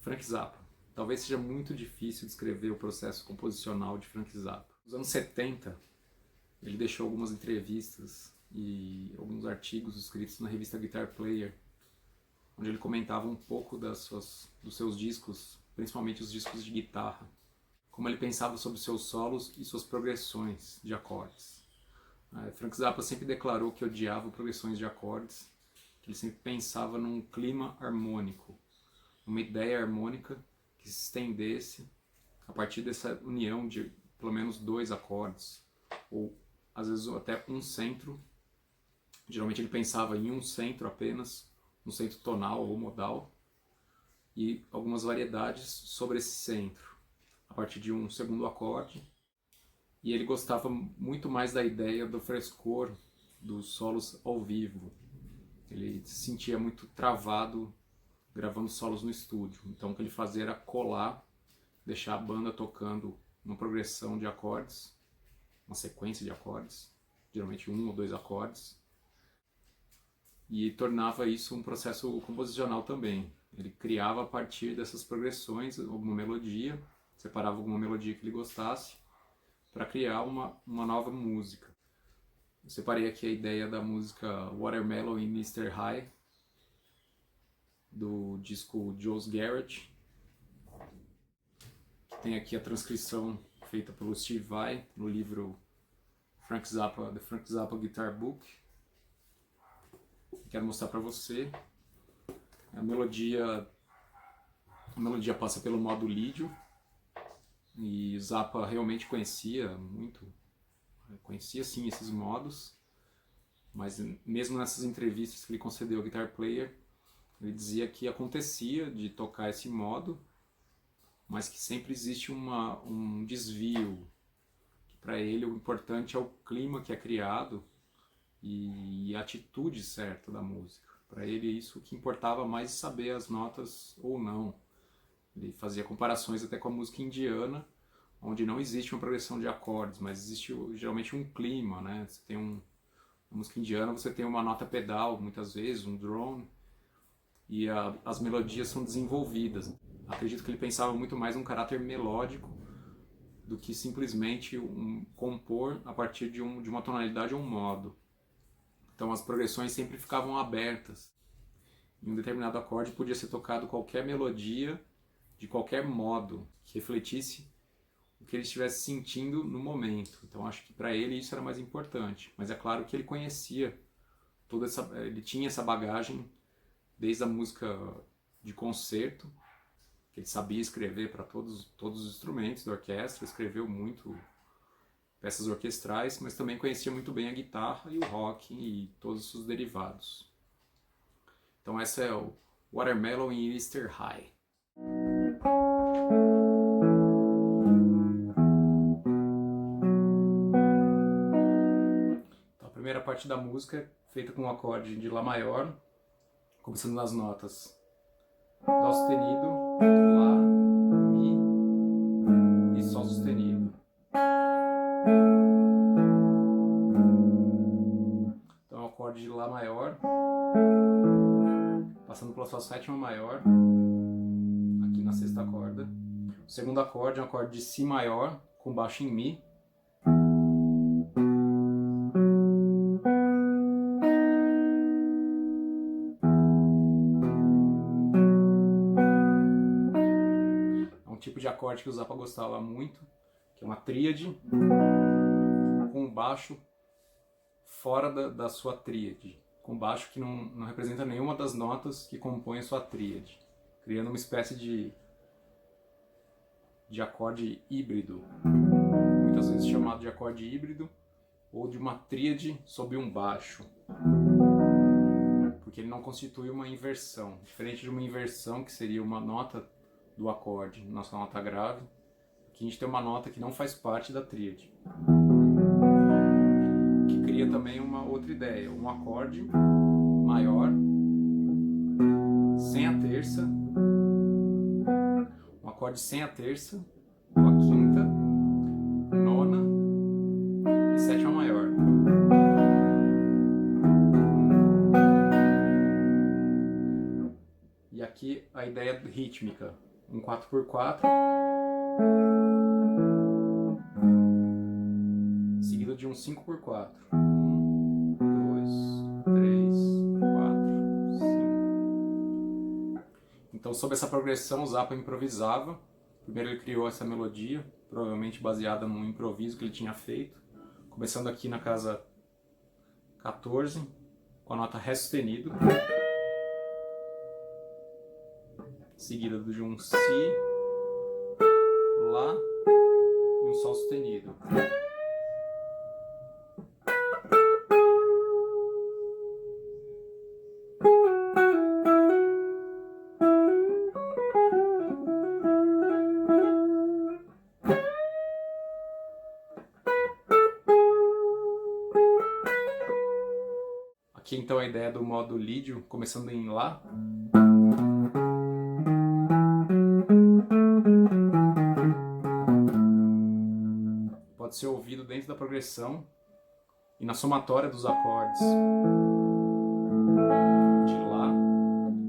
Frank Zappa. Talvez seja muito difícil descrever o processo composicional de Frank Zappa. Nos anos 70, ele deixou algumas entrevistas e alguns artigos escritos na revista Guitar Player, onde ele comentava um pouco dos seus discos, principalmente os discos de guitarra, como ele pensava sobre seus solos e suas progressões de acordes. Frank Zappa sempre declarou que odiava progressões de acordes, que ele sempre pensava num clima harmônico, uma ideia harmônica que se estendesse a partir dessa união de pelo menos 2 acordes, ou às vezes até um centro. Geralmente ele pensava em um centro apenas, um centro tonal ou modal, e algumas variedades sobre esse centro, a partir de um segundo acorde. E ele gostava muito mais da ideia do frescor dos solos ao vivo. Ele se sentia muito travado gravando solos no estúdio. Então o que ele fazia era colar, deixar a banda tocando uma progressão de acordes, uma sequência de acordes, geralmente 1 ou 2 acordes, e tornava isso um processo composicional também. Ele criava a partir dessas progressões alguma melodia, separava alguma melodia que ele gostasse, para criar uma nova música. Eu separei aqui a ideia da música Watermelon e Mr. High, do disco Joe's Garage. Tem aqui a transcrição feita pelo Steve Vai no livro Frank Zappa, The Frank Zappa Guitar Book. Quero mostrar para você. A melodia passa pelo modo lídio, e Zappa realmente conhecia sim esses modos, mas mesmo nessas entrevistas que ele concedeu ao Guitar Player, ele dizia que acontecia de tocar esse modo, mas que sempre existe um desvio. Para ele o importante é o clima que é criado e a atitude certa da música. Para ele isso que importava mais, saber as notas ou não. Ele fazia comparações até com a música indiana, onde não existe uma progressão de acordes, mas existe geralmente um clima, né? Você tem na música indiana você tem uma nota pedal, muitas vezes, um drone, e as melodias são desenvolvidas. Acredito que ele pensava muito mais num caráter melódico do que simplesmente compor a partir de uma tonalidade ou um modo. Então as progressões sempre ficavam abertas. Em um determinado acorde podia ser tocado qualquer melodia de qualquer modo que refletisse o que ele estivesse sentindo no momento. Então acho que para ele isso era mais importante. Mas é claro que ele conhecia ele tinha essa bagagem desde a música de concerto, que ele sabia escrever para todos os instrumentos da orquestra, escreveu muito peças orquestrais, mas também conhecia muito bem a guitarra e o rock e todos os seus derivados. Então essa é o Watermelon e Mr. High. Então a primeira parte da música é feita com um acorde de Lá maior, começando nas notas Dó sustenido, Lá, Mi e Sol sustenido. Então é o acorde de Lá maior, passando pela sua sétima maior, aqui na sexta corda. O segundo acorde é um acorde de Si maior, com baixo em Mi. Tipo de acorde que o Zappa gostava muito, que é uma tríade com um baixo fora da sua tríade, com baixo que não representa nenhuma das notas que compõem a sua tríade, criando uma espécie de acorde híbrido, muitas vezes chamado de acorde híbrido, ou de uma tríade sob um baixo, porque ele não constitui uma inversão, diferente de uma inversão que seria uma nota do acorde, nossa nota grave. Aqui a gente tem uma nota que não faz parte da tríade, que cria também uma outra ideia, um acorde maior, sem a terça, um acorde sem a terça, com a quinta, nona e sétima maior. E aqui a ideia rítmica, um 4x4, seguido de um 5x4. 1, 2, 3, 4, 5. Então, sob essa progressão, o Zappa improvisava. Primeiro ele criou essa melodia, provavelmente baseada num improviso que ele tinha feito, começando aqui na casa 14, com a nota Ré sustenido, seguida de um Si, Lá e um Sol sustenido. Aqui então a ideia do modo lídio, começando em Lá. Pode ser ouvido dentro da progressão e na somatória dos acordes de Lá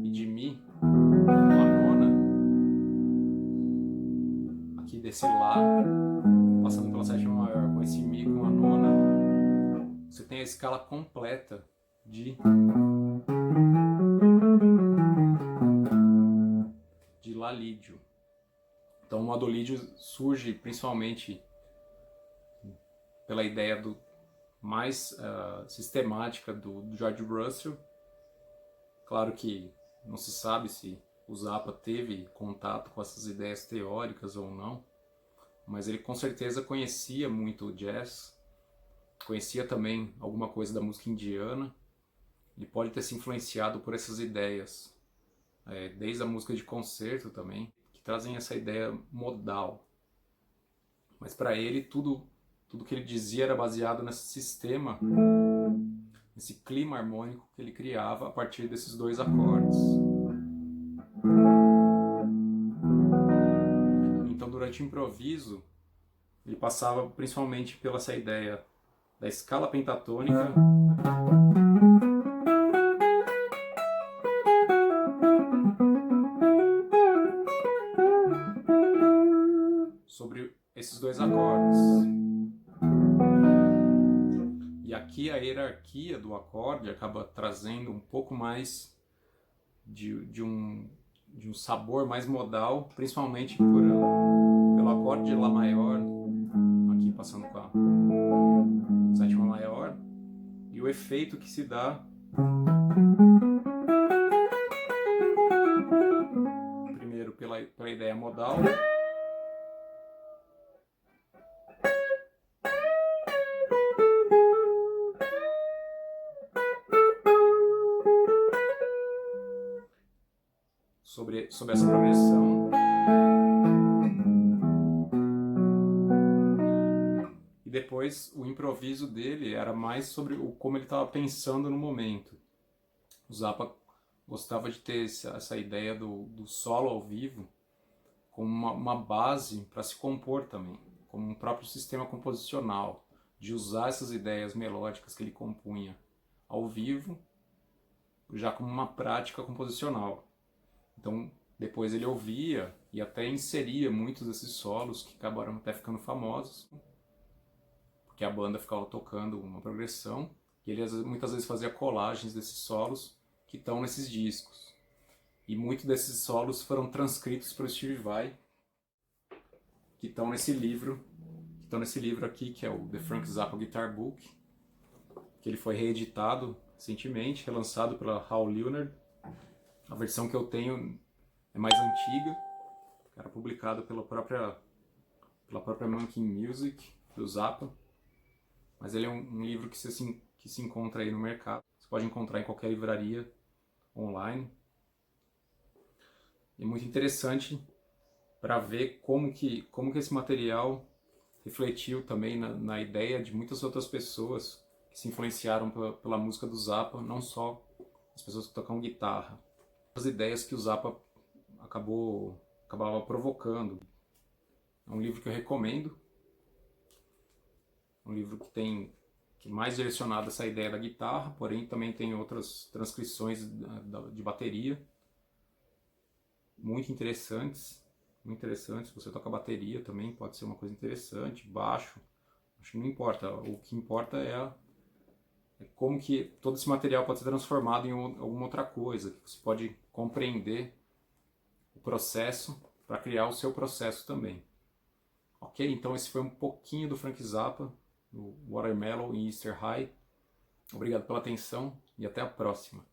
e de Mi com a nona. Aqui desse Lá, passando pela sétima maior com esse Mi com a nona, você tem a escala completa de Lá lídio. Então o modo lídio surge principalmente pela ideia mais sistemática do George Russell. Claro que não se sabe se o Zappa teve contato com essas ideias teóricas ou não, mas ele com certeza conhecia muito o jazz, conhecia também alguma coisa da música indiana. Ele pode ter se influenciado por essas ideias, desde a música de concerto também, que trazem essa ideia modal. Mas para ele, tudo que ele dizia era baseado nesse sistema, nesse clima harmônico que ele criava a partir desses dois acordes. Então, durante o improviso, ele passava principalmente pela essa ideia da escala pentatônica, sobre esses dois acordes. E aqui a hierarquia do acorde acaba trazendo um pouco mais de um sabor mais modal, principalmente pelo acorde de Lá maior, aqui passando com a sétima maior, e o efeito que se dá primeiro pela ideia modal, sobre essa progressão, e depois o improviso dele era mais sobre como ele estava pensando no momento. O Zappa gostava de ter essa ideia do solo ao vivo como uma base para se compor também, como um próprio sistema composicional, de usar essas ideias melódicas que ele compunha ao vivo já como uma prática composicional. Então, depois ele ouvia e até inseria muitos desses solos que acabaram até ficando famosos, porque a banda ficava tocando uma progressão e ele muitas vezes fazia colagens desses solos que estão nesses discos. E muitos desses solos foram transcritos para o Steve Vai, que estão nesse livro aqui, que é o The Frank Zappa Guitar Book, que ele foi reeditado recentemente, relançado pela Hal Leonard. A versão que eu tenho é mais antiga, era publicado pela própria Monkey Music do Zappa, mas ele é um livro que se encontra aí no mercado. Você pode encontrar em qualquer livraria online. É muito interessante para ver como que esse material refletiu também na ideia de muitas outras pessoas que se influenciaram pela música do Zappa, não só as pessoas que tocam guitarra. As ideias que o Zappa acabava provocando. É um livro que eu recomendo. Um livro que é mais direcionado a essa ideia da guitarra, porém também tem outras transcrições de bateria muito interessantes. muito interessante. Se você toca bateria também pode ser uma coisa interessante, baixo, acho que não importa. O que importa é como que todo esse material pode ser transformado em alguma outra coisa, que você pode compreender o processo para criar o seu processo também. Ok? Então esse foi um pouquinho do Frank Zappa, do Watermelon e Easter High. Obrigado pela atenção e até a próxima.